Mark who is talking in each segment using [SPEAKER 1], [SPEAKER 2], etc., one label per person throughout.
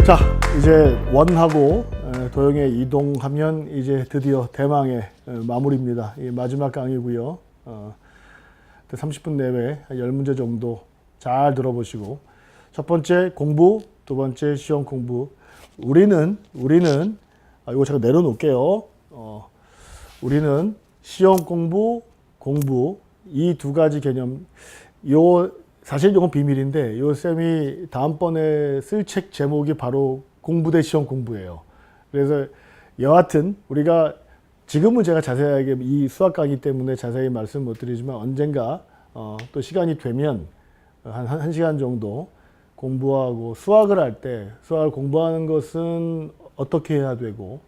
[SPEAKER 1] 자, 이제 원하고 도형에 이동하면 이제 드디어 대망의 마무리입니다. 이 마지막 강의고요. 30분 내외 10문제 정도 잘 들어보시고, 첫 번째 공부, 두 번째 시험 공부. 우리는 이거 제가 내려놓을게요. 우리는 시험 공부 이 두 가지 개념. 사실 이건 비밀인데, 요 쌤이 다음번에 쓸 책 제목이 바로 공부 대 시험 공부예요. 그래서 여하튼 우리가 지금은 제가 자세하게 이 수학 강의 때문에 자세히 말씀 못 드리지만, 언젠가 또 시간이 되면 한 시간 정도 공부하고, 수학을 할 때 수학을 공부하는 것은 어떻게 해야 되고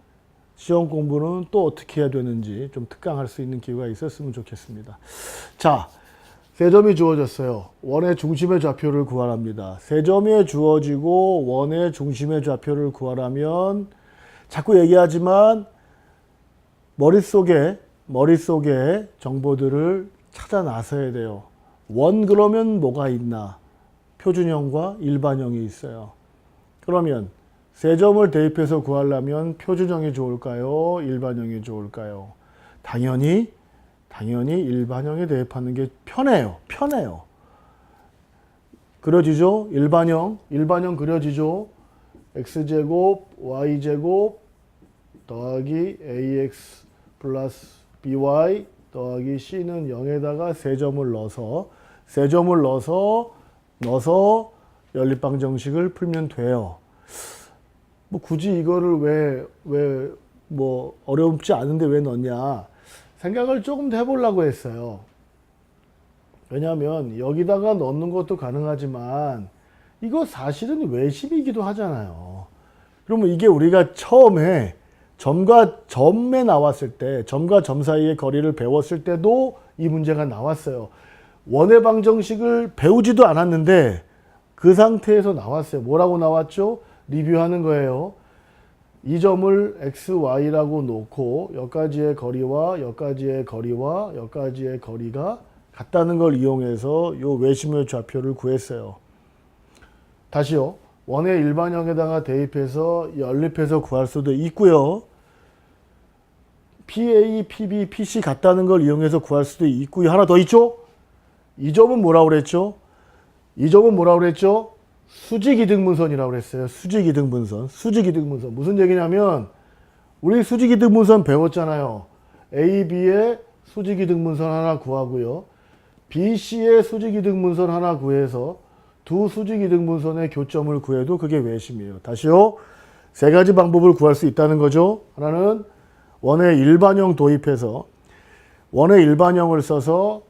[SPEAKER 1] 시험 공부는 또 어떻게 해야 되는지 좀 특강할 수 있는 기회가 있었으면 좋겠습니다. 자, 세 점이 주어졌어요. 원의 중심의 좌표를 구하랍니다. 세 점이 주어지고 원의 중심의 좌표를 구하라면, 자꾸 얘기하지만 머릿속에 정보들을 찾아 나서야 돼요. 원 그러면 뭐가 있나? 표준형과 일반형이 있어요. 그러면 세 점을 대입해서 구하려면 표준형이 좋을까요? 일반형이 좋을까요? 당연히 일반형에 대입하는 게 편해요. 그려지죠? 일반형 그려지죠? x제곱 y제곱 더하기 ax 플러스 by 더하기 c는 0에다가 세 점을 넣어서 연립방 정식을 풀면 돼요. 뭐 굳이 이거를 왜 뭐 어렵지 않은데 왜 넣냐 생각을 조금 더 해보려고 했어요. 왜냐하면 여기다가 넣는 것도 가능하지만 이거 사실은 외심이기도 하잖아요. 그러면 이게 우리가 처음에 점과 점에 나왔을 때, 점과 점 사이의 거리를 배웠을 때도 이 문제가 나왔어요. 원의 방정식을 배우지도 않았는데 그 상태에서 나왔어요. 뭐라고 나왔죠? 리뷰하는 거예요. 이 점을 x, y라고 놓고 여기까지의 거리와 여기까지의 거리가 같다는 걸 이용해서 요 외심의 좌표를 구했어요. 다시요. 원의 일반형에다가 대입해서 연립해서 구할 수도 있고요. PA, PB, PC 같다는 걸 이용해서 구할 수도 있고요. 하나 더 있죠? 이 점은 뭐라고 그랬죠? 수직이등분선이라고 그랬어요. 수직이등분선. 무슨 얘기냐면, 우리 수직이등분선 배웠잖아요. AB의 수직이등분선 하나 구하고요. BC의 수직이등분선 하나 구해서 두 수직이등분선의 교점을 구해도 그게 외심이에요. 다시요. 세 가지 방법을 구할 수 있다는 거죠. 하나는 원의 일반형 도입해서 원의 일반형을 써서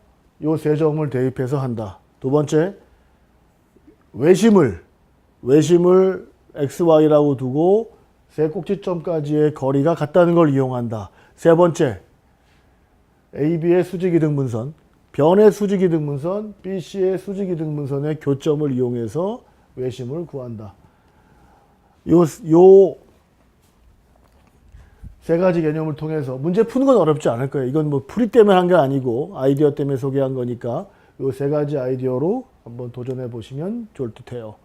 [SPEAKER 1] 요 세 점을 대입해서 한다. 두 번째, 외심을 xy라고 두고 세 꼭지점까지의 거리가 같다는 걸 이용한다. 세 번째, AB의 수직이등분선, 변의 수직이등분선, BC의 수직이등분선의 교점을 이용해서 외심을 구한다. 요 세 가지 개념을 통해서 문제 푸는 건 어렵지 않을 거예요. 이건 뭐 풀이 때문에 한 게 아니고 아이디어 때문에 소개한 거니까 요 세 가지 아이디어로 한번 도전해 보시면 좋을 듯해요.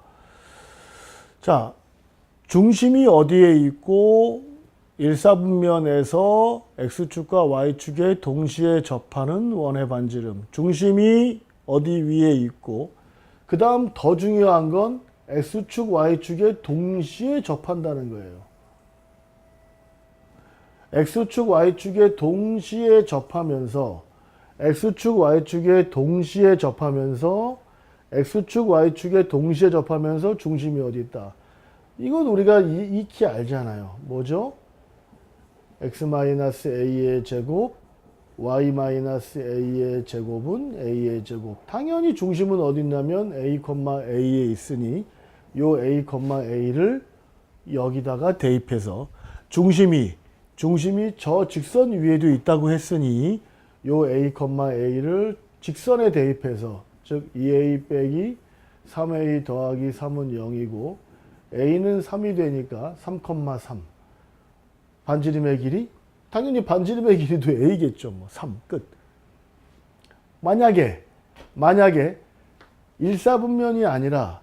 [SPEAKER 1] 자, 중심이 어디에 있고 일사분면에서 x축과 y축에 동시에 접하는 원의 반지름. 중심이 어디 위에 있고, 그 다음 더 중요한 건 x축, y축에 동시에 접한다는 거예요. x축, y축에 동시에 접하면서 x축, y축에 동시에 중심이 어디 있다. 이건 우리가 익히 알잖아요. 뭐죠? x-a의 제곱, y-a의 제곱은 a의 제곱. 당연히 중심은 어디 있냐면 a,a에 있으니 요 a,a를 여기다가 대입해서 중심이 저 직선 위에도 있다고 했으니 요 a,a를 직선에 대입해서, 즉 2a 빼기 3a 더하기 3은 0이고 a는 3이 되니까 3,3. 반지름의 길이? 당연히 반지름의 길이도 a겠죠. 3 끝. 만약에 일사분면이 아니라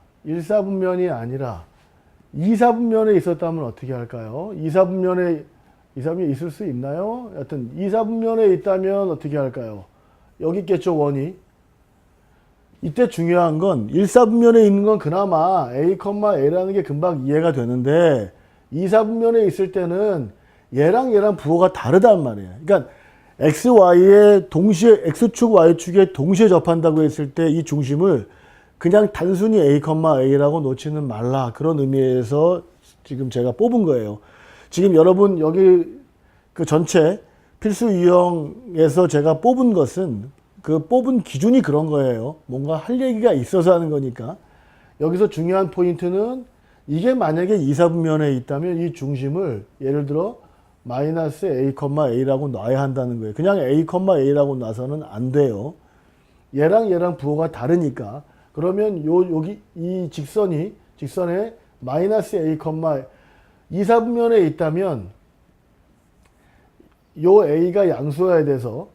[SPEAKER 1] 2사분면에 있었다면 어떻게 할까요? 2사분면에 있을 수 있나요? 여튼 2사분면에 있다면 어떻게 할까요? 여기 있겠죠, 원이. 이때 중요한 건 1사분면에 있는 건 그나마 a, a라는 게 금방 이해가 되는데 2사분면에 있을 때는 얘랑 부호가 다르단 말이에요. 그러니까 x, y에 동시에 x축, y축에 동시에 접한다고 했을 때 이 중심을 그냥 단순히 a, a라고 놓지는 말라. 그런 의미에서 지금 제가 뽑은 거예요. 지금 여러분 여기 그 전체 필수 유형에서 제가 뽑은 것은 그 뽑은 기준이 그런 거예요. 뭔가 할 얘기가 있어서 하는 거니까. 여기서 중요한 포인트는 이게 만약에 2사분면에 있다면 이 중심을 예를 들어 마이너스 a, a라고 놔야 한다는 거예요. 그냥 a, a라고 놔서는 안 돼요. 얘랑 부호가 다르니까. 그러면 여기 이 직선에 마이너스 a, 2사분면에 있다면 요 a가 양수여야 돼서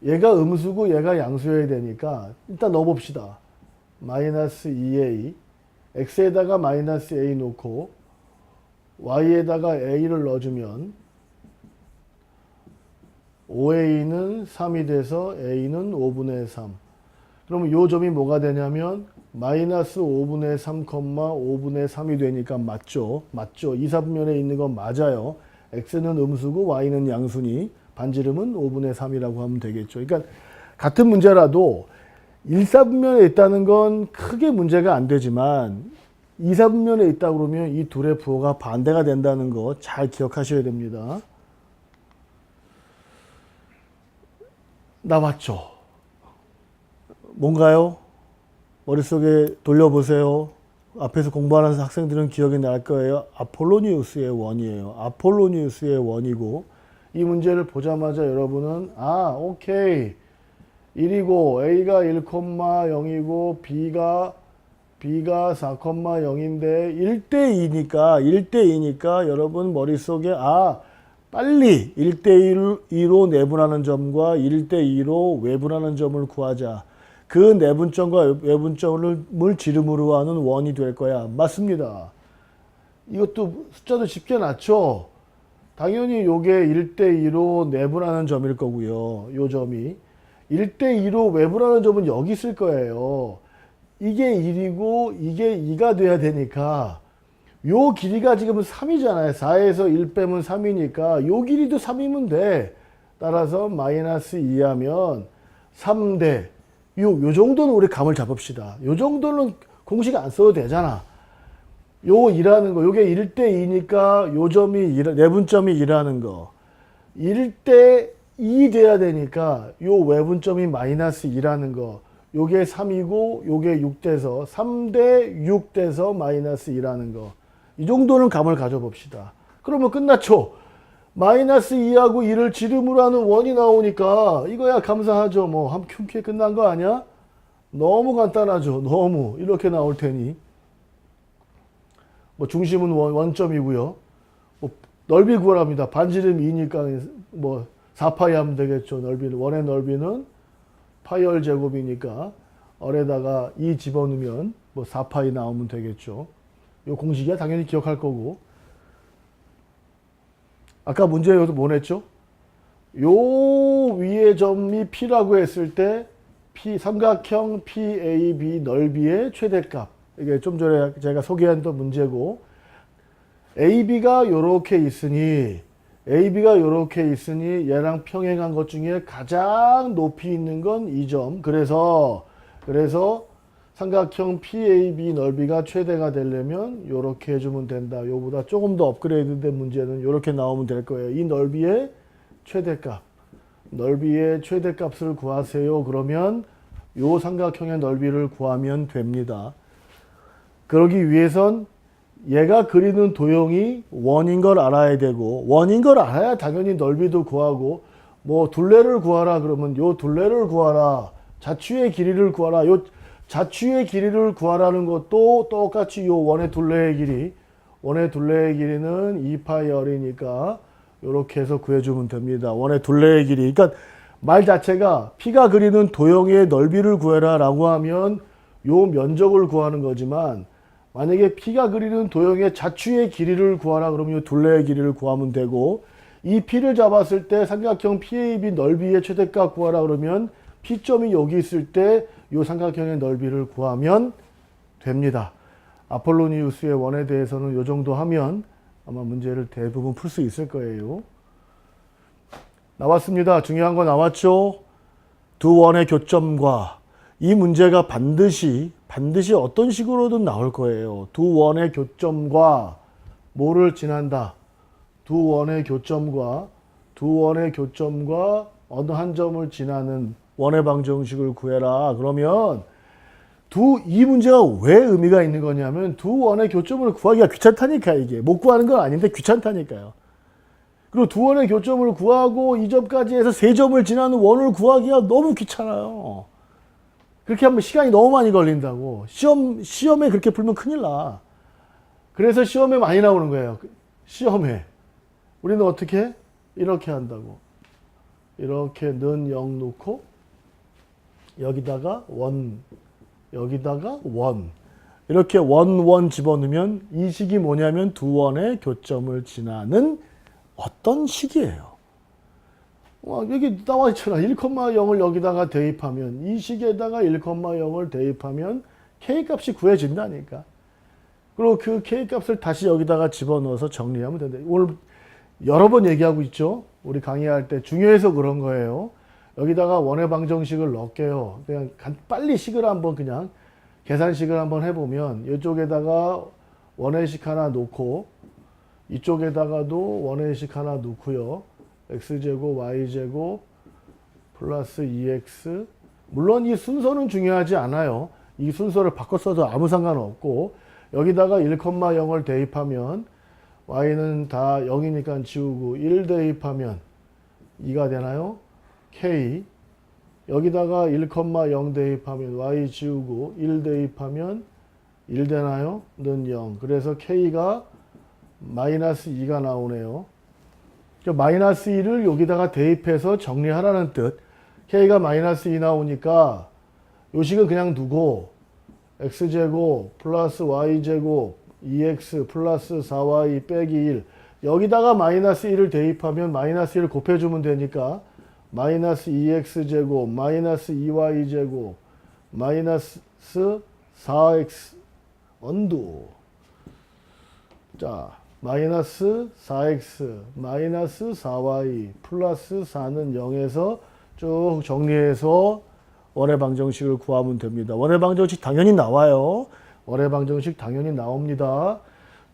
[SPEAKER 1] 얘가 음수고 얘가 양수여야 되니까 일단 넣어봅시다. 마이너스 2a x에다가 마이너스 a 놓고 y에다가 a를 넣어주면 5a는 3이 돼서 a는 5분의 3. 그러면 요 점이 뭐가 되냐면 마이너스 5분의 3, 5분의 3이 되니까 맞죠? 맞죠? 2사분면에 있는 건 맞아요. x는 음수고 y는 양수니 반지름은 5분의 3이라고 하면 되겠죠. 그러니까 같은 문제라도 1사분면에 있다는 건 크게 문제가 안 되지만 2사분면에 있다 그러면 이 둘의 부호가 반대가 된다는 거 잘 기억하셔야 됩니다. 나왔죠? 뭔가요? 머릿속에 돌려보세요. 앞에서 공부하는 학생들은 기억이 날 거예요. 아폴로니우스의 원이에요. 아폴로니우스의 원이고 이 문제를 보자마자 여러분은 오케이 1이고 a가 1,0이고 b가 4,0인데 1대2니까 여러분 머릿속에 빨리 1대2로 내분하는 점과 1대2로 외분하는 점을 구하자. 그 내분점과 외분점을 지름으로 하는 원이 될 거야. 맞습니다. 이것도 숫자도 쉽게 났죠. 당연히 요게 1대2로 내분하는 점일 거고요. 요 점이 1대2로 외분하는 점은 여기 있을 거예요. 이게 1이고 이게 2가 돼야 되니까 요 길이가 지금 3이잖아요. 4에서 1 빼면 3이니까 요 길이도 3이면 돼. 따라서 마이너스 2하면 3대 요 정도는 우리 감을 잡읍시다. 요 정도는 공식 안 써도 되잖아. 요 2라는 거, 요게 1대2니까 요 점이 내분점이 2라는 거. 1대2 돼야 되니까 요 외분점이 마이너스 2라는 거. 요게 3이고 요게 6 돼서 3대 6 돼서 마이너스 2라는 거. 이 정도는 감을 가져봅시다. 그러면 끝났죠. 마이너스 2하고 2를 지름으로 하는 원이 나오니까 이거야 감사하죠. 뭐 한 큐큐에 끝난 거 아니야? 너무 간단하죠. 너무 이렇게 나올 테니 뭐 중심은 원점이고요. 뭐 넓이 구하랍니다. 반지름 2니까 뭐 4파이 하면 되겠죠. 원의 넓이는 파이얼 제곱이니까 얼에다가 2 집어넣으면 뭐 4파이 나오면 되겠죠. 요 공식이야 당연히 기억할 거고. 아까 문제에서 뭐 했죠? 요 위의 점이 P라고 했을 때 삼각형 PAB 넓이의 최대값. 이게 좀 전에 제가 소개한 문제고 AB가 요렇게 있으니 얘랑 평행한 것 중에 가장 높이 있는 건 이 점. 그래서 삼각형 PAB 넓이가 최대가 되려면 이렇게 해주면 된다. 요보다 조금 더 업그레이드된 문제는 이렇게 나오면 될 거예요. 이 넓이의 최대값을 구하세요. 그러면 요 삼각형의 넓이를 구하면 됩니다. 그러기 위해선 얘가 그리는 도형이 원인 걸 알아야 되고 원인 걸 알아야 당연히 넓이도 구하고 뭐 둘레를 구하라 그러면 요 둘레를 구하라. 자추의 길이를 구하라. 요 자추의 길이를 구하라는 것도 똑같이 요 원의 둘레의 길이는 2파이R이니까 이렇게 해서 구해주면 됩니다. 원의 둘레의 길이. 그러니까 말 자체가 P가 그리는 도형의 넓이를 구해라 라고 하면 요 면적을 구하는 거지만 만약에 P가 그리는 도형의 자추의 길이를 구하라 그러면 이 둘레의 길이를 구하면 되고, 이 P를 잡았을 때 삼각형 PAB 넓이의 최대값 구하라 그러면 P점이 여기 있을 때 이 삼각형의 넓이를 구하면 됩니다. 아폴로니우스의 원에 대해서는 이 정도 하면 아마 문제를 대부분 풀 수 있을 거예요. 나왔습니다. 중요한 거 나왔죠? 두 원의 교점과, 이 문제가 반드시 어떤 식으로든 나올 거예요. 두 원의 교점과 뭐를 지난다? 두 원의 교점과 어느 한 점을 지나는 원의 방정식을 구해라. 그러면 이 문제가 왜 의미가 있는 거냐면 두 원의 교점을 구하기가 귀찮다니까. 이게 못 구하는 건 아닌데 귀찮다니까요. 그리고 두 원의 교점을 구하고 이 점까지 해서 세 점을 지나는 원을 구하기가 너무 귀찮아요. 그렇게 하면 시간이 너무 많이 걸린다고. 시험에 그렇게 풀면 큰일 나. 그래서 시험에 많이 나오는 거예요. 시험에. 우리는 어떻게? 이렇게 한다고. 이렇게 는 0 놓고 여기다가 원, 여기다가 원. 이렇게 원 집어넣으면 이 식이 뭐냐면 두 원의 교점을 지나는 어떤 식이에요. 여기 나와 있잖아. 1,0을 여기다가 대입하면, 이 식에다가 1,0을 대입하면 K값이 구해진다니까. 그리고 그 K값을 다시 여기다가 집어넣어서 정리하면 된다. 오늘 여러 번 얘기하고 있죠. 우리 강의할 때 중요해서 그런 거예요. 여기다가 원의 방정식을 넣을게요. 그냥 빨리 식을 한번 그냥 계산식을 한번 해보면 이쪽에다가 원의 식 하나 놓고 이쪽에다가도 원의 식 하나 놓고요. x제곱 y제곱 플러스 2x, 물론 이 순서는 중요하지 않아요. 이 순서를 바꿔 써도 아무 상관없고, 여기다가 1,0을 대입하면 y는 다 0이니까 지우고 1 대입하면 2가 되나요? k. 여기다가 1,0 대입하면 y 지우고 1 대입하면 1 되나요? 는 0. 그래서 k가 마이너스 2가 나오네요. 마이너스 2를 여기다가 대입해서 정리하라는 뜻. k가 마이너스 2 나오니까 요 식은 그냥 두고 x제곱 플러스 y제곱 2x 플러스 4y 빼기 1, 여기다가 마이너스 1을 대입하면 마이너스 1을 곱해주면 되니까 마이너스 2x제곱 마이너스 2y제곱 마이너스 4x 언두. 자, 마이너스 4x 마이너스 4y 플러스 4는 0에서 쭉 정리해서 원의 방정식을 구하면 됩니다. 원의 방정식 당연히 나와요. 원의 방정식 당연히 나옵니다.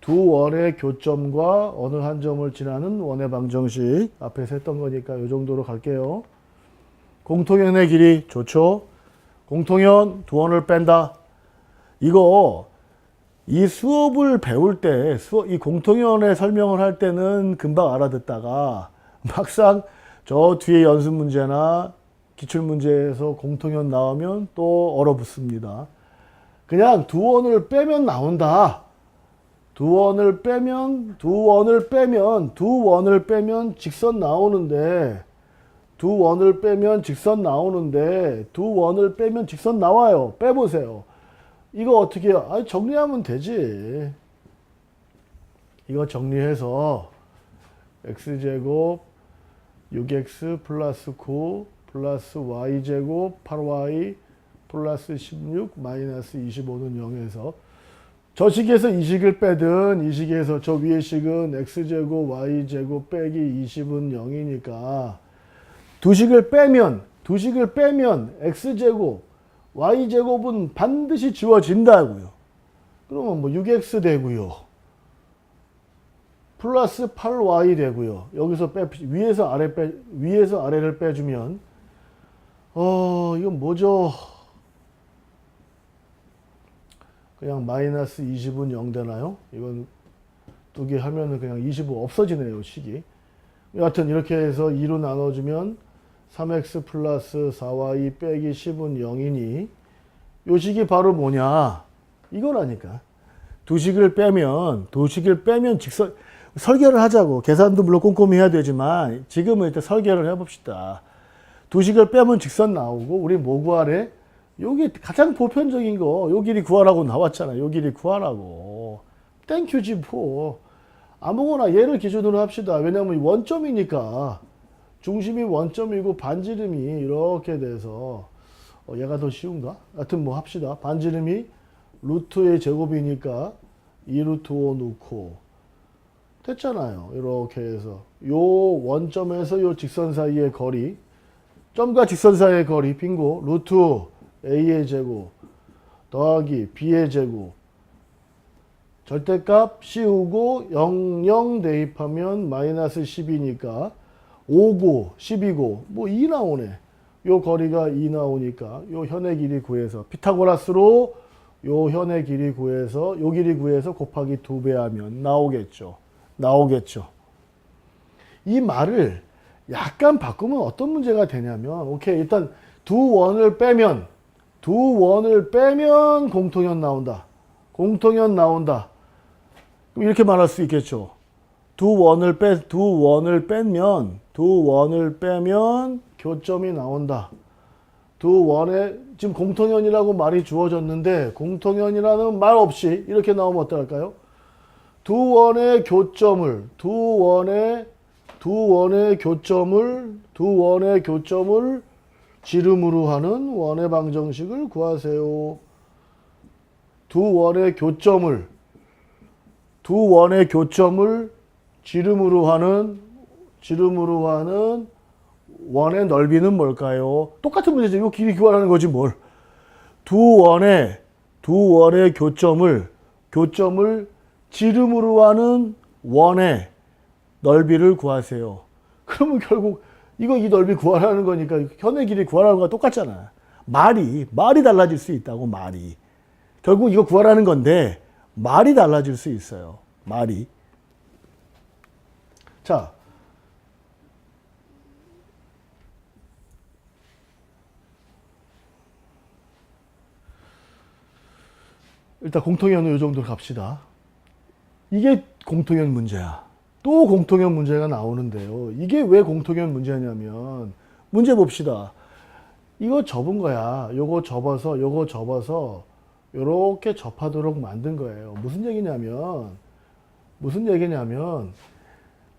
[SPEAKER 1] 두 원의 교점과 어느 한 점을 지나는 원의 방정식. 앞에서 했던 거니까 이 정도로 갈게요. 공통연의 길이 좋죠. 공통연 두 원을 뺀다. 이거 이 수업을 배울 때, 이 공통연의 설명을 할 때는 금방 알아듣다가 막상 저 뒤에 연습 문제나 기출 문제에서 공통연 나오면 또 얼어붙습니다. 그냥 두 원을 빼면 나온다. 두 원을 빼면 직선 나오는데, 두 원을 빼면 직선 나와요. 빼보세요. 이거 어떻게 해요? 정리하면 되지. 이거 정리해서 x제곱 6x 플러스 9 플러스 y제곱 8y 플러스 16 마이너스 25는 0에서 저 식에서 이 식을 빼든 이 식에서 저 위의 식은 x제곱 y제곱 빼기 20은 0이니까 두 식을 빼면 x제곱 y제곱은 반드시 지워진다고요. 그러면 뭐 6x 되고요. 플러스 8y 되고요. 여기서 위에서 아래를 빼주면 이건 뭐죠? 그냥 마이너스 20은 0 되나요? 이건 두 개 하면은 그냥 25 없어지네요, 식이. 여하튼 이렇게 해서 2로 나눠주면 3x 플러스 4y 빼기 10은 0이니 요 식이 바로 뭐냐? 이거라니까. 두 식을 빼면 직선, 설계를 하자고. 계산도 물론 꼼꼼히 해야 되지만 지금은 일단 설계를 해봅시다. 두 식을 빼면 직선 나오고 우리 뭐 구하래? 여기 가장 보편적인 거, 요 길이 구하라고 나왔잖아. 요 길이 구하라고. 땡큐지 뭐. 아무거나 얘를 기준으로 합시다. 왜냐면 원점이니까. 중심이 원점이고 반지름이 이렇게 돼서 얘가 더 쉬운가? 하여튼 뭐 합시다. 반지름이 루트의 제곱이니까 2루트 5 넣고 됐잖아요. 이렇게 해서 요 원점에서 요 직선 사이의 거리, 점과 직선 사이의 거리 빙고 루트 a의 제곱 더하기 b의 제곱 절대값 씌우고 00 대입하면 마이너스 10이니까 5고 10이고 뭐 2 나오네. 요 거리가 2 나오니까 요 현의 길이 구해서 피타고라스로 요 현의 길이 구해서 요 길이 구해서 곱하기 2배 하면 나오겠죠. 나오겠죠. 이 말을 약간 바꾸면 어떤 문제가 되냐면 오케이 일단 두 원을 빼면 공통현 나온다. 공통현 나온다. 그럼 이렇게 말할 수 있겠죠. 두 원을 빼면 교점이 나온다. 두 원에 지금 공통현이라고 말이 주어졌는데 공통현이라는 말 없이 이렇게 나오면 어떨까요? 두 원의 교점을 지름으로 하는 원의 방정식을 구하세요. 두 원의 교점을 지름으로 하는 원의 넓이는 뭘까요? 똑같은 문제죠. 이거 길이 구하라는 거지 뭘. 두 원의 교점을 지름으로 하는 원의 넓이를 구하세요. 그러면 결국 이 넓이 구하라는 거니까 현의 길이 구하라는 거랑 똑같잖아. 말이 달라질 수 있다고. 말이 결국 이거 구하라는 건데 말이 달라질 수 있어요. 말이. 자, 일단 공통현은 이 정도로 갑시다. 이게 공통현 문제야. 또 공통현 문제가 나오는데요. 이게 왜 공통현 문제냐면 문제 봅시다. 이거 접은 거야. 요거 접어서 요렇게 접하도록 만든 거예요. 무슨 얘기냐면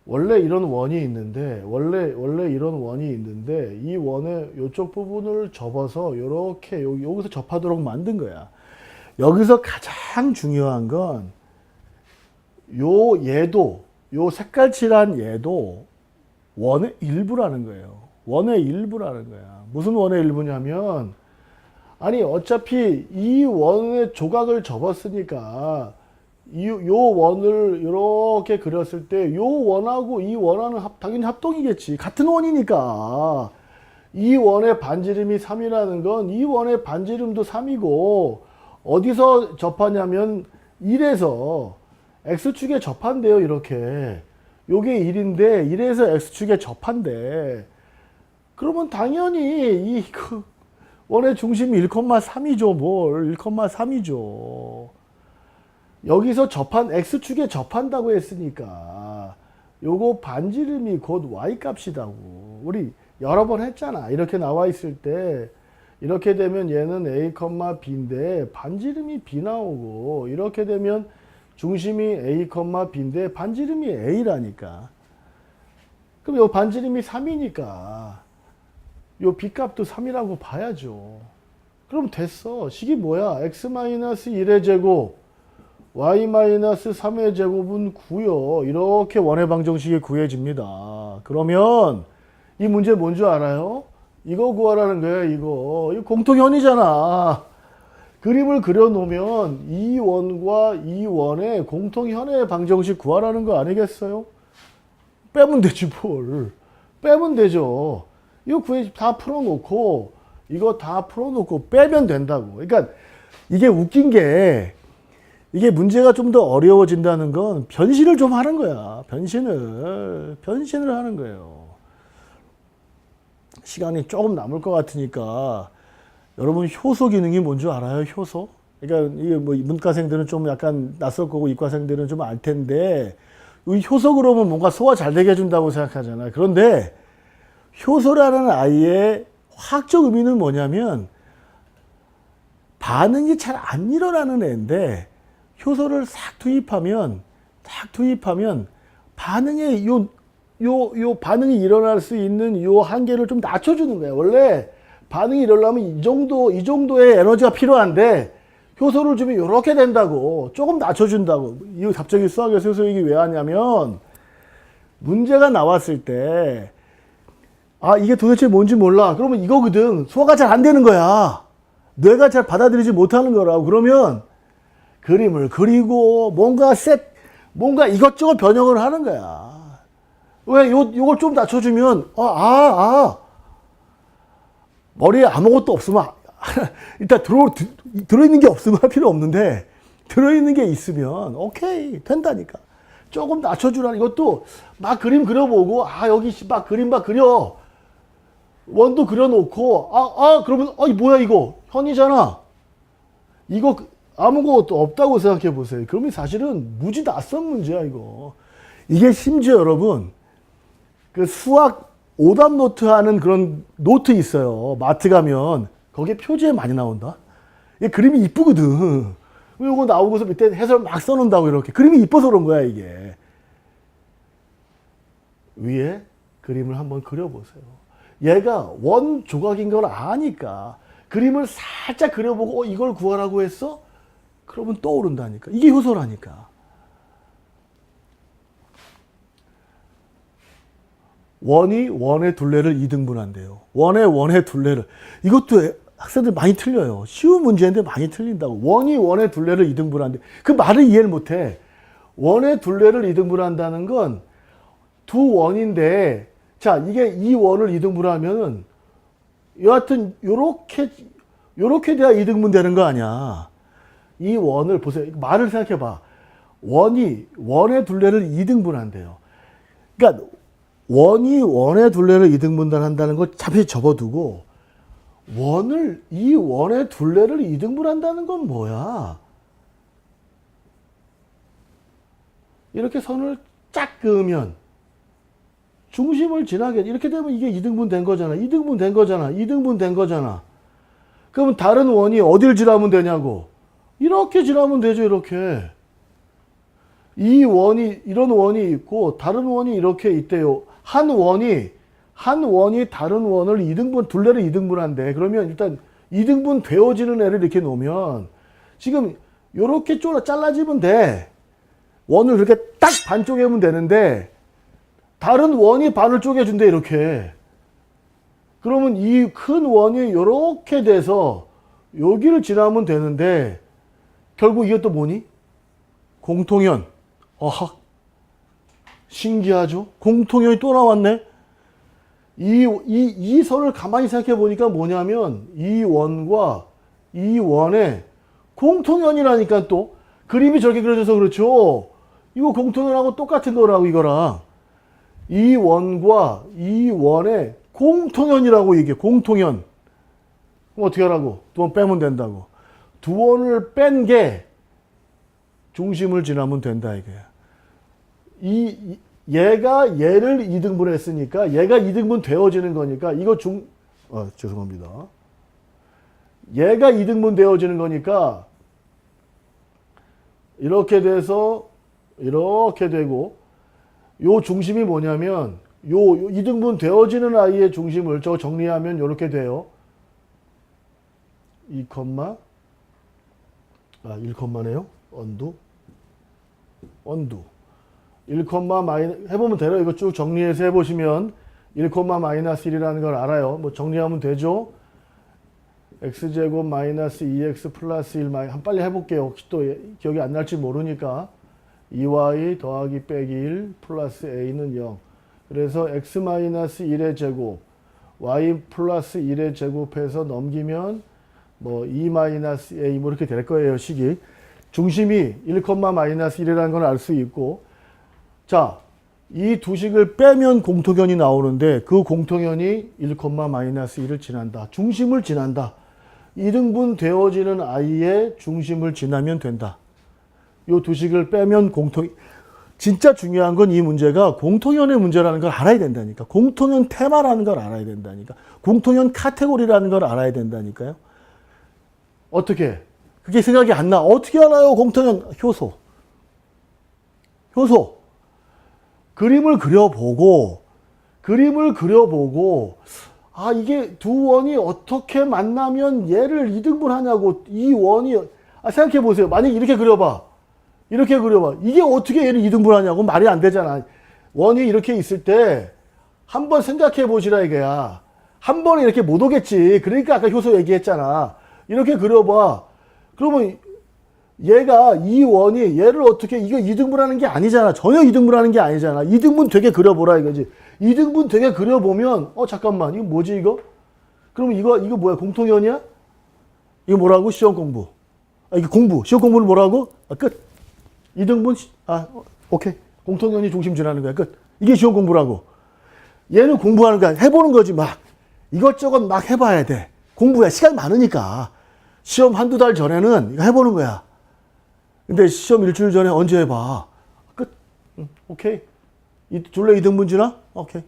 [SPEAKER 1] 원래 이런 원이 있는데 이 원의 요쪽 부분을 접어서 요렇게 여기서 접하도록 만든 거야. 여기서 가장 중요한 건 요 색깔 칠한 얘도 원의 일부라는 거예요. 원의 일부라는 거야. 무슨 원의 일부냐면 아니 어차피 이 원의 조각을 접었으니까 요 원을 이렇게 그렸을 때 요 원하고 이 원하는 당연히 합동이겠지. 같은 원이니까. 이 원의 반지름이 3이라는 건 이 원의 반지름도 3이고 어디서 접하냐면 1에서 X축에 접한대요. 이렇게. 요게 1인데 1에서 X축에 접한대. 그러면 당연히 이 원의 중심이 1,3이죠. 뭘 1,3이죠. 여기서 X축에 접한다고 했으니까 요거 반지름이 곧 Y값이다고. 우리 여러 번 했잖아. 이렇게 나와 있을 때 이렇게 되면 얘는 A, B인데 반지름이 B 나오고 이렇게 되면 중심이 A, B인데 반지름이 A라니까. 그럼 요 반지름이 3이니까 요 B값도 3이라고 봐야죠. 그럼 됐어. 식이 뭐야? X-1의 제곱 Y-3의 제곱은 9요. 이렇게 원의 방정식이 구해집니다. 그러면 이 문제 뭔 줄 알아요? 이거 구하라는 거야. 이거 공통현이잖아. 그림을 그려놓으면 이 원과 이 원의 공통현의 방정식 구하라는 거 아니겠어요? 빼면 되지 뭘. 빼면 되죠. 이거 다 풀어놓고 이거 다 풀어놓고 빼면 된다고. 그러니까 이게 웃긴 게 이게 문제가 좀 더 어려워진다는 건 변신을 좀 하는 거야. 변신을 하는 거예요. 시간이 조금 남을 것 같으니까 여러분 효소 기능이 뭔 줄 알아요? 효소? 그러니까 이게 뭐 문과생들은 좀 약간 낯설 거고 이과생들은 좀 알 텐데 이 효소 그러면 뭔가 소화 잘 되게 해준다고 생각하잖아요. 그런데 효소라는 아이의 화학적 의미는 뭐냐면 반응이 잘 안 일어나는 애인데 효소를 싹 투입하면 반응에 요 반응이 일어날 수 있는 요 한계를 좀 낮춰주는 거예요. 원래 반응이 일어나면 이 정도의 에너지가 필요한데 효소를 주면 이렇게 된다고, 조금 낮춰준다고. 이거 갑자기 수학에서 효소 얘기 왜 하냐면 문제가 나왔을 때 이게 도대체 뭔지 몰라. 그러면 이거거든. 소화가 잘 안 되는 거야. 뇌가 잘 받아들이지 못하는 거라고. 그러면 그림을 그리고 뭔가 이것저것 변형을 하는 거야. 왜 요걸 좀 낮춰주면 머리에 아무것도 없으면 일단 들어있는 게 없으면 할 필요 없는데 들어있는 게 있으면 오케이 된다니까. 조금 낮춰주라는. 이것도 막 그림 그려보고 여기 막 그림 막 그려. 원도 그려놓고 그러면 뭐야 이거 현이잖아. 이거 아무것도 없다고 생각해 보세요. 그러면 사실은 무지 낯선 문제야 이거. 이게 심지어 여러분 그 수학 오답 노트 하는 그런 노트 있어요. 마트 가면 거기에 표지에 많이 나온다. 이게 그림이 이쁘거든. 이거 나오고서 밑에 해설 막 써놓는다고. 이렇게 그림이 이뻐서 그런 거야 이게. 위에 그림을 한번 그려보세요. 얘가 원 조각인 걸 아니까 그림을 살짝 그려보고 이걸 구하라고 했어? 그러면 떠오른다니까. 이게 효소라니까. 원이 원의 둘레를 2등분한대요. 원의 둘레를. 이것도 학생들 많이 틀려요. 쉬운 문제인데 많이 틀린다고. 원이 원의 둘레를 2등분한대. 그 말을 이해를 못해. 원의 둘레를 2등분한다는 건 두 원인데, 자, 이게 이 원을 2등분하면은 여하튼 요렇게 돼야 2등분 되는 거 아니야. 이 원을 보세요. 말을 생각해 봐. 원이 원의 둘레를 2등분한대요. 그러니까 원이 원의 둘레를 2등분한다는 걸 잠시 접어두고 이 원의 둘레를 2등분한다는 건 뭐야? 이렇게 선을 쫙 그으면 중심을 지나게 이렇게 되면 이게 2등분 된 거잖아. 2등분 된 거잖아. 2등분 된 거잖아. 그러면 다른 원이 어딜 지나면 되냐고. 이렇게 지나면 되죠. 이렇게. 이런 원이 있고 다른 원이 이렇게 있대요. 한 원이 다른 원을 2등분, 둘레를 2등분한대. 그러면 일단 2등분 되어지는 애를 이렇게 놓으면 지금 이렇게 잘라지면 돼. 원을 그렇게 딱 반 쪼개면 되는데 다른 원이 반을 쪼개준대. 이렇게. 그러면 이 큰 원이 이렇게 돼서 여기를 지나면 되는데 결국 이게 또 뭐니? 공통연. 신기하죠? 공통연이 또 나왔네? 이 선을 가만히 생각해 보니까 뭐냐면 이 원과 이 원의 공통연이라니까. 또 그림이 저렇게 그려져서 그렇죠. 이거 공통연하고 똑같은 거라고. 이거랑 이 원과 이 원의 공통연이라고. 이게 공통연. 그럼 어떻게 하라고? 두 원 빼면 된다고. 두 원을 뺀 게 중심을 지나면 된다 이거야. 얘가 얘를 2등분 했으니까 얘가 2등분 되어지는 거니까 이거 죄송합니다. 얘가 2등분 되어지는 거니까 이렇게 돼서 이렇게 되고 요 중심이 뭐냐면 요 2등분 되어지는 아이의 중심을 저 정리하면 이렇게 돼요. 1컴마네요. 언두 1, 해보면 돼요. 이거 쭉 정리해서 해보시면 1, 마이너스 1이라는 걸 알아요. 뭐 정리하면 되죠. x제곱 마이너스 2x 플러스 1 빨리 해볼게요. 혹시 또 기억이 안 날지 모르니까 2y 더하기 빼기 1 플러스 a는 0. 그래서 x 마이너스 1의 제곱 y 플러스 1의 제곱해서 넘기면 뭐 2 마이너스 a 뭐 이렇게 될 거예요. 식이. 중심이 1, 마이너스 1이라는 걸 알 수 있고, 자, 이 두 식을 빼면 공통연이 나오는데 그 공통연이 1, 마이너스 1을 지난다. 중심을 지난다. 2등분 되어지는 아이의 중심을 지나면 된다. 이 두 식을 빼면 진짜 중요한 건 이 문제가 공통연의 문제라는 걸 알아야 된다니까. 공통연 테마라는 걸 알아야 된다니까. 공통연 카테고리라는 걸 알아야 된다니까요. 어떻게? 그게 생각이 안 나. 어떻게 알아요? 공통연 효소. 효소. 그림을 그려보고 아 이게 두 원이 어떻게 만나면 얘를 이등분하냐고. 이 원이 생각해 보세요. 만약에 이렇게 그려봐. 이게 어떻게 얘를 이등분하냐고. 말이 안 되잖아. 원이 이렇게 있을 때 한번 생각해 보시라 이거야. 한 번에 이렇게 못 오겠지. 그러니까 아까 효소 얘기했잖아. 이렇게 그려봐. 그러면 얘가 이 원이 얘를 어떻게 이거 이등분하는 게 아니잖아. 전혀 이등분하는 게 아니잖아. 이등분 되게 그려보라 이거지. 이등분 되게 그려보면 잠깐만 이거 뭐지 이거? 그러면 이거 뭐야? 공통연이야? 이거 뭐라고? 시험 공부. 이거 공부. 시험 공부는 뭐라고? 끝. 이등분 오케이. 공통연이 중심 지나는 거야. 끝. 이게 시험 공부라고. 얘는 공부하는 거야. 해보는 거지 막. 이것저것 막 해봐야 돼. 공부야. 시간이 많으니까. 시험 한두 달 전에는 이거 해보는 거야. 근데 시험 일주일 전에 언제 해봐? 끝. 오케이. 둘레 이등분 지나? 오케이.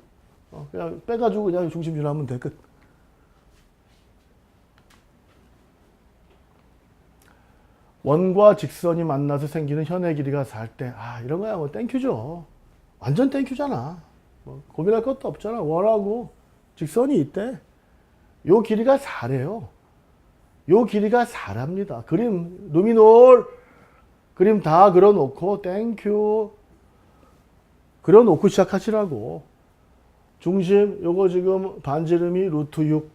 [SPEAKER 1] 그냥 빼가지고 그냥 중심 지나면 돼. 끝. 원과 직선이 만나서 생기는 현의 길이가 4일 때, 이런 거야 뭐 땡큐죠. 완전 땡큐잖아. 뭐 고민할 것도 없잖아. 원하고 직선이 있대. 요 길이가 4래요. 요 길이가 4랍니다. 그림, 루미놀, 그림 다 그려놓고, 땡큐. 그려놓고 시작하시라고. 중심, 요거 지금 반지름이 루트 6.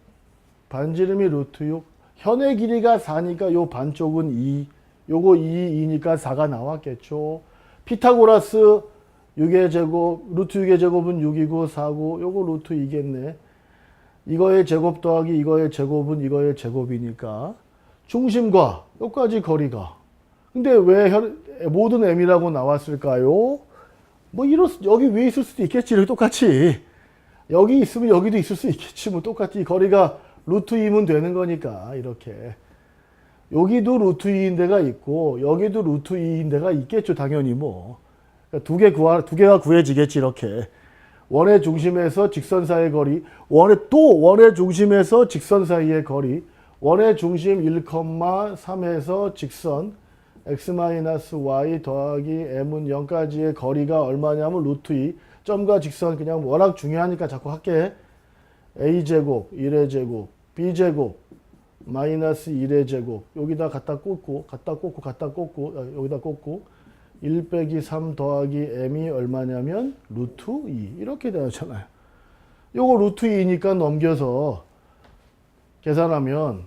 [SPEAKER 1] 반지름이 루트 6. 현의 길이가 4니까 요 반쪽은 2. 요거 2니까 4가 나왔겠죠. 피타고라스 6의 제곱, 루트 6의 제곱은 6이고 4고, 요거 루트 2겠네. 이거의 제곱 더하기 이거의 제곱은 이거의 제곱이니까 중심과 여기까지 거리가. 근데 왜 모든 m이라고 나왔을까요? 뭐 여기 위에 있을 수도 있겠지. 이렇게 똑같이. 여기 있으면 여기도 있을 수 있겠지. 뭐 똑같이 거리가 루트 2면 되는 거니까 이렇게. 여기도 루트 2인 데가 있고 여기도 루트 2인 데가 있겠죠. 당연히 뭐. 그러니까 두 개가 구해지겠지 이렇게. 원의 중심에서 직선 사이의 거리, 원의 중심에서 직선 사이의 거리, 원의 중심 1,3에서 직선 x-y 더하기 m은 0까지의 거리가 얼마냐면 루트 2. 점과 직선 그냥 워낙 중요하니까 자꾸 할게. a제곱 1의 제곱, b제곱 마이너스 1의 제곱, 여기다 갖다 꽂고 여기다 꽂고 1 빼기 3 더하기 m이 얼마냐면 루트 2 이렇게 되었잖아요. 요거 루트 2니까 넘겨서 계산하면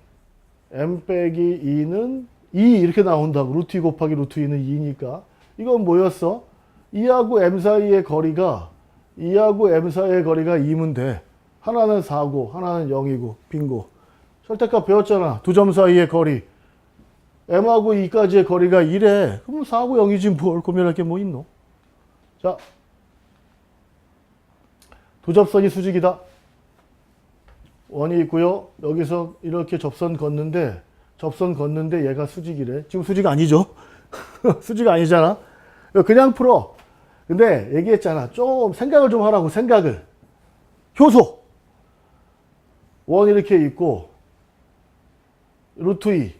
[SPEAKER 1] m 빼기 2는 2 이렇게 나온다고. 루트 2 곱하기 루트 2는 2니까 이건 뭐였어? 2하고 m 사이의 거리가 2면 돼. 하나는 4고 하나는 0이고 빙고. 절대값 배웠잖아. 두 점 사이의 거리 m하고 2까지의 거리가 1에 그럼 4하고 0이지 뭘 고민할 게 뭐 있노? 자, 두 접선이 수직이다. 원이 있고요. 여기서 이렇게 접선 걷는데 얘가 수직이래. 지금 수직 아니죠? 수직 아니잖아. 그냥 풀어. 근데 얘기했잖아. 좀 생각을 좀 하라고. 생각을. 효소. 원 이렇게 있고 루트 2.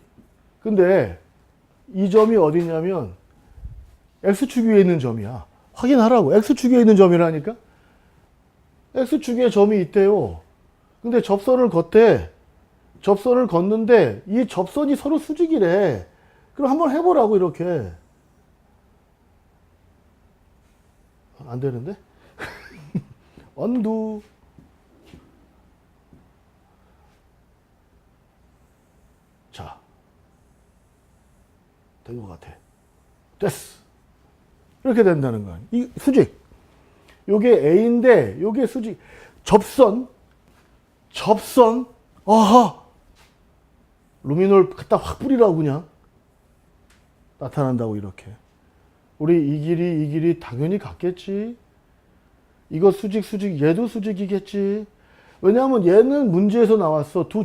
[SPEAKER 1] 근데 이 점이 어디냐면 x축 위에 있는 점이야. 확인하라고. x축 위에 있는 점이라니까. x축에 점이 있대요. 근데 접선을 걷대. 접선을 걷는데 이 접선이 서로 수직이래. 그럼 한번 해보라고 이렇게. 안 되는데? 언두. 자. 된 것 같아. 됐어. 이렇게 된다는 거야. 이 수직. 요게 A인데 요게 수직. 접선. 아하. 루미놀 갖다 확 뿌리라고 그냥. 나타난다고 이렇게. 우리 이 길이 당연히 같겠지. 이거 수직 얘도 수직이겠지. 왜냐하면 얘는 문제에서 나왔어. 두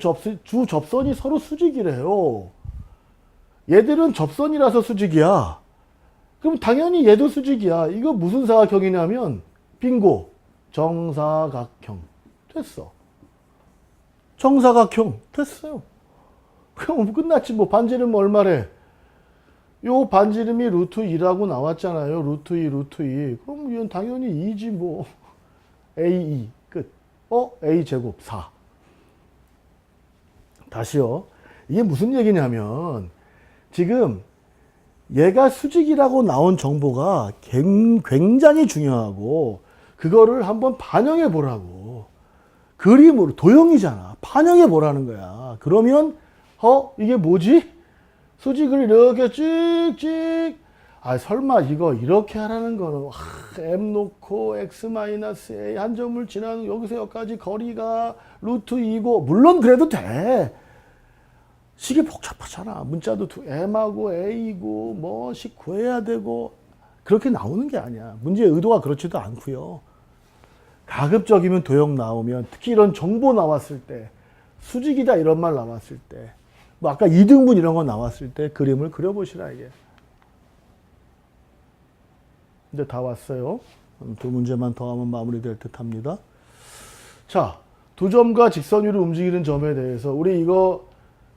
[SPEAKER 1] 접선이 서로 수직이래요. 얘들은 접선이라서 수직이야. 그럼 당연히 얘도 수직이야. 이거 무슨 사각형이냐면 빙고. 정사각형. 됐어. 정사각형. 됐어요. 그럼 끝났지 뭐. 반지름 얼마래? 요 반지름이 루트 2라고 나왔잖아요. 루트 2, 루트 2. 그럼 이건 당연히 2지 뭐. A2 끝. A 제곱 4. 다시요. 이게 무슨 얘기냐면 지금 얘가 수직이라고 나온 정보가 굉장히 중요하고 그거를 한번 반영해 보라고. 그림으로 도형이잖아. 반영해 보라는 거야. 그러면 이게 뭐지? 수직을 이렇게 찍찍. 아 설마 이거 이렇게 하라는 거는 m 놓고 x-a 한 점을 지나는 여기서 여기까지 거리가 루트 2고 물론 그래도 돼. 식이 복잡하잖아. 문자도 m하고 a고 뭐씩 구해야 되고 그렇게 나오는 게 아니야. 문제의 의도가 그렇지도 않고요. 가급적이면 도형 나오면 특히 이런 정보 나왔을 때 수직이다 이런 말 나왔을 때 뭐 아까 이등분 이런 거 나왔을 때 그림을 그려보시라 이게. 이제 다 왔어요. 두 문제만 더 하면 마무리될 듯 합니다. 자, 두 점과 직선 위로 움직이는 점에 대해서 우리 이거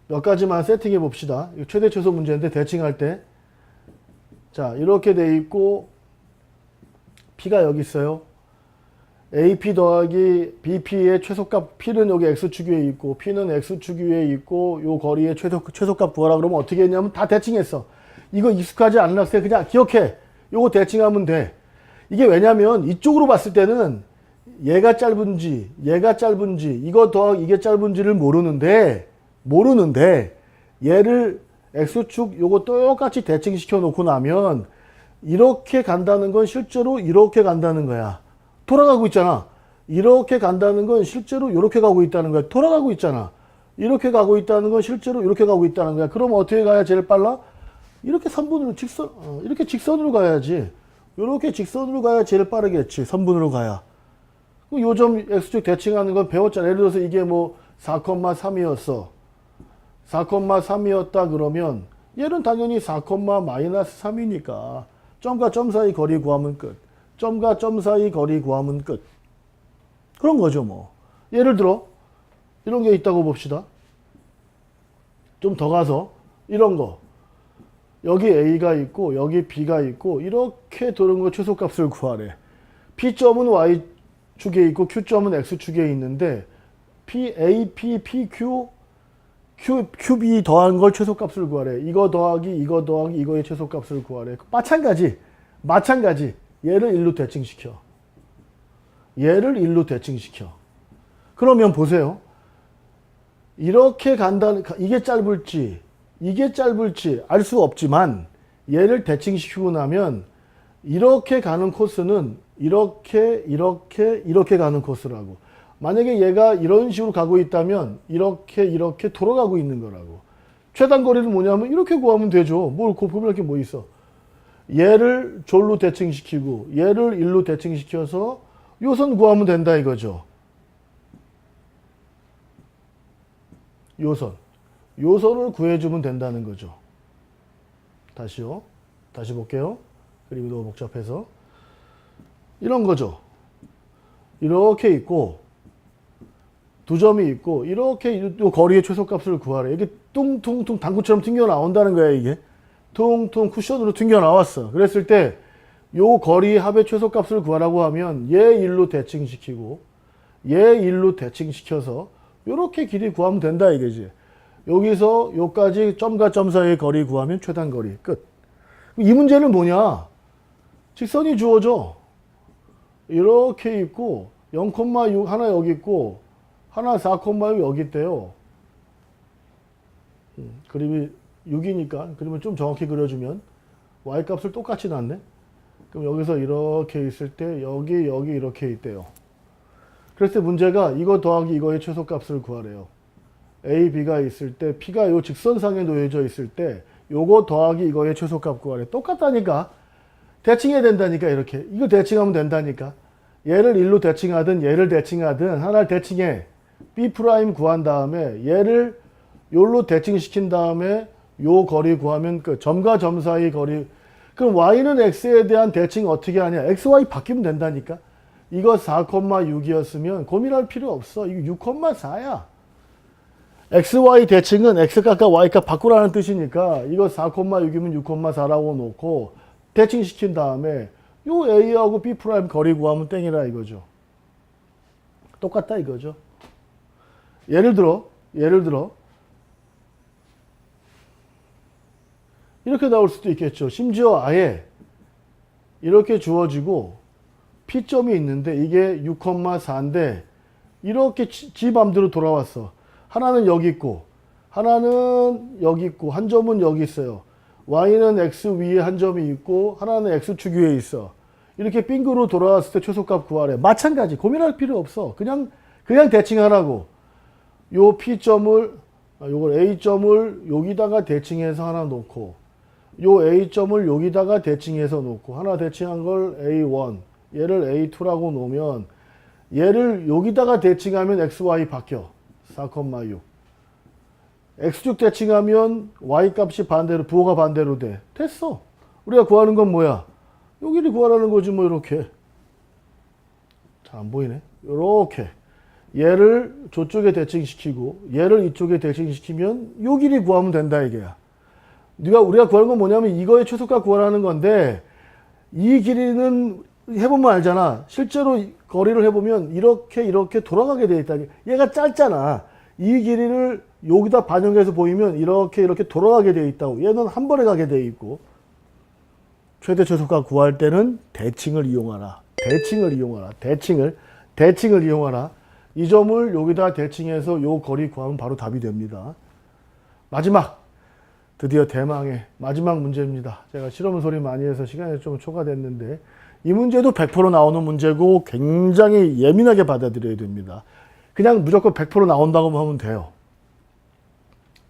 [SPEAKER 1] 몇 가지만 세팅해 봅시다. 이거 최대 최소 문제인데 대칭할 때 자 이렇게 돼 있고 P가 여기 있어요. AP 더하기 BP의 최소값 P는 여기 X축 위에 있고 P는 X축 위에 있고 요 거리의 최소값 구하라 그러면 어떻게 했냐면 다 대칭했어. 이거 익숙하지 않은 학생 그냥 기억해. 요거 대칭하면 돼. 이게 왜냐면 이쪽으로 봤을 때는 얘가 짧은지 이거 더하기 이게 짧은지를 모르는데 얘를 X축 요거 똑같이 대칭시켜 놓고 나면 이렇게 간다는 건 실제로 이렇게 간다는 거야. 돌아가고 있잖아. 이렇게 간다는 건 실제로 이렇게 가고 있다는 거야. 돌아가고 있잖아. 이렇게 가고 있다는 건 실제로 이렇게 가고 있다는 거야. 그럼 어떻게 가야 제일 빨라? 이렇게 선분으로 이렇게 직선으로 가야지. 이렇게 직선으로 가야 제일 빠르겠지. 선분으로 가야. 요점 X축 대칭하는 건 배웠잖아. 예를 들어서 이게 뭐 4,3이었어. 4,3이었다 그러면 얘는 당연히 4,-3이니까 점과 점 사이 거리 구하면 끝. 점과 점 사이 거리 구하면 끝. 그런 거죠 뭐. 예를 들어 이런 게 있다고 봅시다. 좀 더 가서 이런 거. 여기 A가 있고 여기 B가 있고 이렇게 도는 거 최소값을 구하래. P점은 Y축에 있고 Q점은 X축에 있는데 A, P, PQ, QB 더한 걸 최소값을 구하래. 이거 더하기 이거의 최소값을 구하래. 마찬가지. 얘를 1로 대칭시켜. 그러면 보세요. 이렇게 간다는 이게 짧을지 알 수 없지만 얘를 대칭시키고 나면 이렇게 가는 코스는 이렇게 가는 코스라고. 만약에 얘가 이런 식으로 가고 있다면 이렇게 돌아가고 있는 거라고. 최단 거리는 뭐냐면 이렇게 구하면 되죠. 뭘 고민할 게 뭐 있어. 얘를 졸로 대칭시키고 얘를 1로 대칭시켜서 요선 구하면 된다 이거죠. 요선을 구해주면 된다는 거죠. 다시 볼게요. 그림이 너무 복잡해서. 이런 거죠. 이렇게 있고 두 점이 있고 이렇게 요 거리의 최소값을 구하래. 이게 퉁퉁퉁 당구처럼 튕겨 나온다는 거야 이게. 퉁퉁 쿠션으로 튕겨 나왔어. 그랬을 때 요 거리 합의 최소값을 구하라고 하면 얘 1로 대칭시키고 얘 1로 대칭시켜서 요렇게 길이 구하면 된다 이거지. 여기서 요까지 점과 점 사이의 거리 구하면 최단 거리 끝. 이 문제는 뭐냐? 직선이 주어져. 이렇게 있고 0,6 하나 여기 있고 하나 4,6 여기 있대요. 그림이 6이니까 그러면 좀 정확히 그려주면 y값을 똑같이 놨네. 그럼 여기서 이렇게 있을 때 여기 이렇게 있대요. 그래서 문제가 이거 더하기 이거의 최소값을 구하래요. A, B가 있을 때 P가 요 직선상에 놓여져 있을 때 요거 더하기 이거의 최소값 구하래. 똑같다니까. 대칭해야 된다니까 이렇게. 이거 대칭하면 된다니까. 얘를 1로 대칭하든 얘를 대칭하든 하나를 대칭해. B' 구한 다음에 얘를 요로 대칭시킨 다음에 요 거리 구하면 끝. 점과 점 사이 거리. 그럼 Y는 X에 대한 대칭 어떻게 하냐. X, Y 바뀌면 된다니까. 이거 4,6이었으면 고민할 필요 없어. 이거 6,4야. XY 대칭은 X값과 Y값 바꾸라는 뜻이니까 이거 4,6이면 6,4라고 놓고 대칭시킨 다음에 요 A하고 B' 거리 구하면 땡이라 이거죠. 똑같다 이거죠. 예를 들어 이렇게 나올 수도 있겠죠. 심지어 아예 이렇게 주어지고 P점이 있는데 이게 6,4인데 이렇게 지 맘대로 돌아왔어. 하나는 여기 있고 하나는 여기 있고 한 점은 여기 있어요. Y는 X 위에 한 점이 있고 하나는 X축 위에 있어. 이렇게 빙그로 돌아왔을 때 최소값 구하래. 마찬가지. 고민할 필요 없어. 그냥 대칭하라고. 요 P점을 요걸 A점을 여기다가 대칭해서 하나 놓고 요 A점을 여기다가 대칭해서 놓고 하나 대칭한 걸 A1 얘를 A2라고 놓으면 얘를 여기다가 대칭하면 XY 바뀌어. 4,6 X축 대칭하면 Y값이 반대로 부호가 반대로 돼. 됐어. 우리가 구하는 건 뭐야? 여기를 구하라는 거지 뭐 이렇게. 잘 안 보이네. 요렇게 얘를 저쪽에 대칭시키고 얘를 이쪽에 대칭시키면 요 길이 구하면 된다 이게야. 우리가 구하는 건 뭐냐면 이거의 최소값 구하라는 건데 이 길이는 해보면 알잖아. 실제로 거리를 해보면 이렇게 돌아가게 돼 있다. 얘가 짧잖아. 이 길이를 여기다 반영해서 보이면 이렇게 돌아가게 돼 있다고. 얘는 한 번에 가게 돼 있고. 최대 최소값 구할 때는 대칭을 이용하라. 대칭을 이용하라. 이 점을 여기다 대칭해서 요 거리 구하면 바로 답이 됩니다. 드디어 대망의 마지막 문제입니다. 제가 실험 소리 많이 해서 시간이 좀 초과됐는데 이 문제도 100% 나오는 문제고 굉장히 예민하게 받아들여야 됩니다. 그냥 무조건 100% 나온다고 하면 돼요.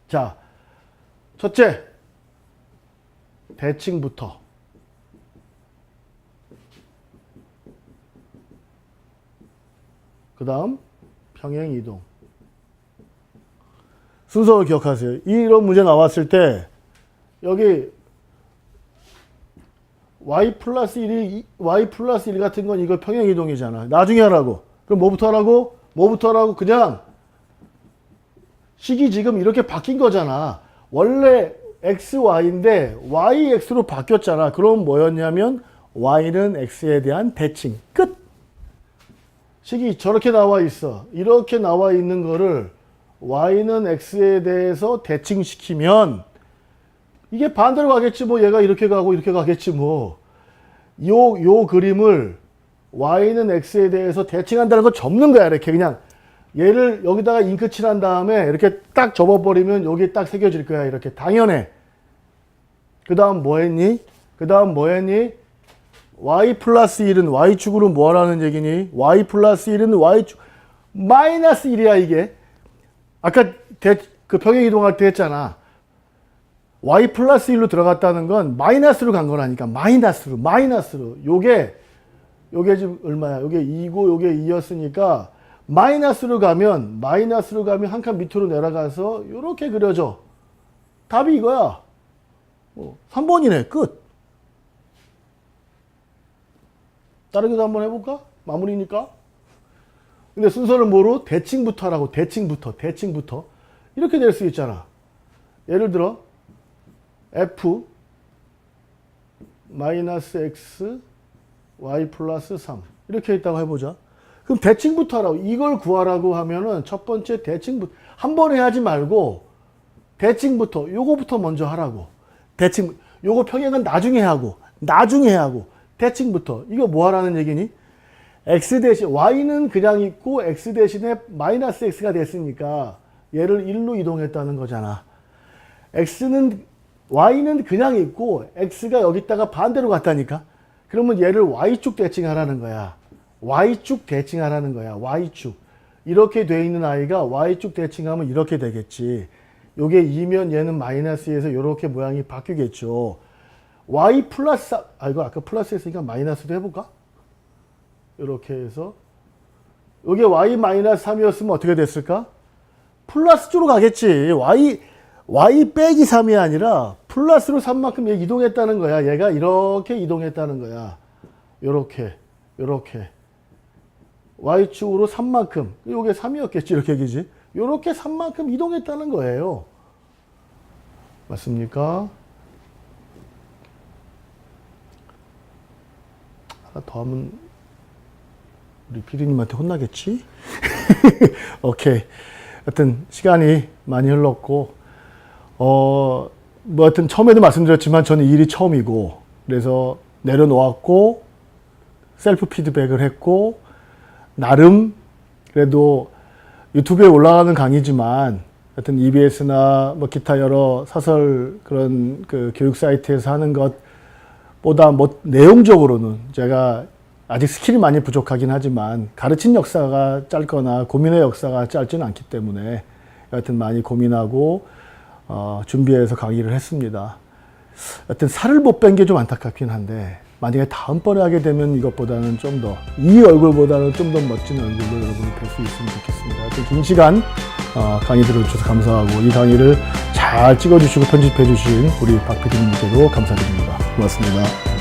[SPEAKER 1] 자, 첫째, 대칭부터. 그 다음 평행 이동. 순서를 기억하세요. 이런 문제 나왔을 때 여기 y 플러스 1 같은 건 이거 평행 이동이잖아. 나중에 하라고. 그럼 뭐부터 하라고? 그냥 식이 지금 이렇게 바뀐 거잖아. 원래 xy인데 yx로 바뀌었잖아. 그럼 뭐였냐면 y는 x에 대한 대칭. 끝. 식이 저렇게 나와 있어. 이렇게 나와 있는 거를 y는 x에 대해서 대칭시키면 이게 반대로 가겠지 뭐. 얘가 이렇게 가고 이렇게 가겠지 뭐. 요 그림을 y는 x에 대해서 대칭한다는 거 접는 거야. 이렇게 그냥 얘를 여기다가 잉크 칠한 다음에 이렇게 딱 접어버리면 여기 딱 새겨질 거야. 이렇게 당연해. 그 다음 뭐 했니? y 플러스 1은 y축으로 뭐 하라는 얘기니? y 플러스 1은 y축 마이너스 1이야 이게. 아까 그 평행 이동할 때 했잖아. y 플러스 1로 들어갔다는 건 마이너스로 간 거라니까. 마이너스로. 요게 지금 얼마야? 요게 2고 요게 2였으니까 마이너스로 가면 한 칸 밑으로 내려가서 요렇게 그려져. 답이 이거야. 3번이네. 끝. 다른 것도 한번 해볼까? 마무리니까. 근데 순서를 뭐로? 대칭부터 하라고. 대칭부터. 이렇게 될 수 있잖아. 예를 들어 f 마이너스 x y 플러스 3 이렇게 있다고 해보자. 그럼 대칭부터 하라고. 이걸 구하라고 하면은 첫 번째 대칭부터 한 번에 하지 말고 대칭부터 요거부터 먼저 하라고. 요거 평행은 나중에 하고 대칭부터. 이거 뭐 하라는 얘기니? x 대신 y는 그냥 있고 x 대신에 마이너스 x가 됐으니까 얘를 1로 이동했다는 거잖아. y는 그냥 있고 x가 여기다가 반대로 갔다니까. 그러면 얘를 y축 대칭하라는 거야. y축. 이렇게 돼 있는 아이가 y축 대칭하면 이렇게 되겠지. 요게 2면 얘는 마이너스에서 이렇게 모양이 바뀌겠죠. y 플러스 이거 아까 플러스 했으니까 마이너스도 해볼까? 이렇게 해서 요게 y 마이너스 3이었으면 어떻게 됐을까? 플러스 쪽으로 가겠지. y 빼기 3이 아니라 플러스로 3만큼 얘 이동했다는 거야. 얘가 이렇게 이동했다는 거야. 요렇게 y축으로 3만큼. 요게 3이었겠지. 이렇게 얘기지. 이렇게 산만큼 이동했다는 거예요. 맞습니까? 하나 더 하면 우리 피디님한테 혼나겠지? 오케이. 하여튼 시간이 많이 흘렀고 뭐 하여튼 처음에도 말씀드렸지만 저는 이 일이 처음이고 그래서 내려놓았고 셀프 피드백을 했고 나름 그래도 유튜브에 올라가는 강의지만 하여튼 EBS나 뭐 기타 여러 사설 그런 그 교육 사이트에서 하는 것보다 뭐 내용적으로는 제가 아직 스킬이 많이 부족하긴 하지만 가르친 역사가 짧거나 고민의 역사가 짧지는 않기 때문에 하여튼 많이 고민하고 준비해서 강의를 했습니다. 하여튼 살을 못 뺀 게 좀 안타깝긴 한데 만약에 다음번에 하게 되면 이것보다는 좀 더 이 얼굴보다는 좀 더 멋진 얼굴로 여러분이 뵐 수 있으면 좋겠습니다. 하여튼 긴 시간 강의 들어주셔서 감사하고 이 강의를 잘 찍어주시고 편집해 주신 우리 박 PD님께도 감사드립니다. 고맙습니다.